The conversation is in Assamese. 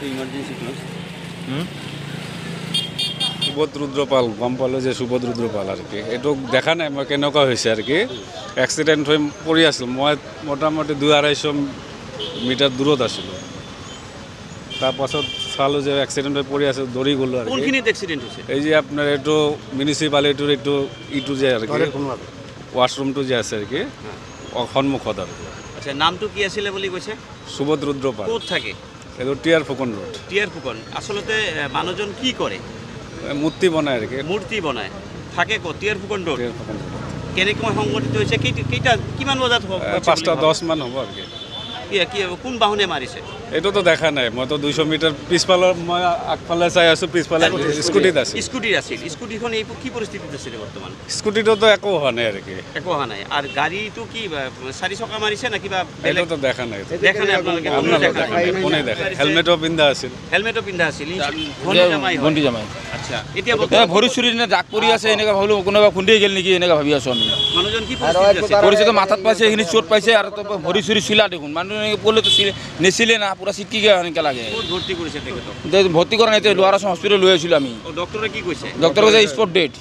Emergency close. সুবোধ ৰুদ্ৰপাল গম পালো যে সুবোধ ৰুদ্ৰপাল আৰ কি এইটো দেখা নাই মই কেনেকুৱা হৈছে আৰু কি এক্সিডেণ্ট হৈ পৰি আছিলোঁ মই মোটামুটি 200-250 মিটাৰ দূৰত আছিলোঁ তাৰপাছত চালোঁ যে এক্সিডেণ্ট হৈ পৰি আছে দৌৰি গ'লোঁ আৰু কোনখিনিত এক্সিডেণ্ট হৈছে? এই যে আপোনাৰ এইটো মিউনিচিপালিটিৰ ইটো যে আৰু কি ৱাছৰুমটো যে আছে আৰু কি সন্মুখত আৰু আচ্ছা, নামটো কি আছিলে বুলি কৈছে? সুবোধ ৰুদ্ৰপাল। ক'ত থাকে? এইটো tier Phukan road. Tier Phukan. আচলতে মানুহজন কি কৰে? মূৰ্তি বনায় আৰু কি মূৰ্তি বনায়। থাকে ক'ত? Tier Phukan road. Tier Phukan road. কেনেকৈ সংঘটিত হৈছে? কেইটা কিমান বজাত হ'ব? 5:10 মান হ'ব আৰু কি কোন বাহনে মাৰিছে? এইটোতো দেখা নাই মইতো 200 মিটাৰ পিছফালৰ মই আগফালে চাই আছোঁ পিছফালে স্কুটিত আছে। স্কুটিৰ আছিল। স্কুটিখন এই কি পৰিস্থিতিত আছিলে বৰ্তমান? স্কুটিটোতো একো হোৱা নাই আৰু কি একো হোৱা নাই। আৰু গাড়ীটো কি 4 চকা মাৰিছে না কিবা বেলেগ? এইটোতো দেখা নাই। দেখা নাই আপোনালোকে? কোনে দেখা? হেলমেটো পিন্ধা আছিল। হেলমেটো পিন্ধা আছিল। ভণ্টি জামাই। আচ্ছা, এতিয়া ভৰি চুৰি জাক পৰি আছে এনেকৈ ভাবিলোঁ কোনোবা খুন্দি গ'ল নেকি এনেকৈ ভাবি আছোঁ আমি। মানুহজন কি পৰিস্থিতিত আছে? পৰিস্থিতি মাথাত পাইছে এইখিনি চোট পাইছে আৰু ভৰি চুৰি চিলা দেখোন মানুহ পড়লেতো নেছিলে না পুৰা চিটকি গিয়ে এনেকৈ লাগে। ক'ত ভৰ্তি কৰিছে তেখেতক? ভৰ্তি কৰা নাই লোয়াৰ হসপিটাল লৈ আহিছিলোঁ আমি। ডক্টৰে কি কৈছে? ডক্টৰ কৈছে স্পট ডেট।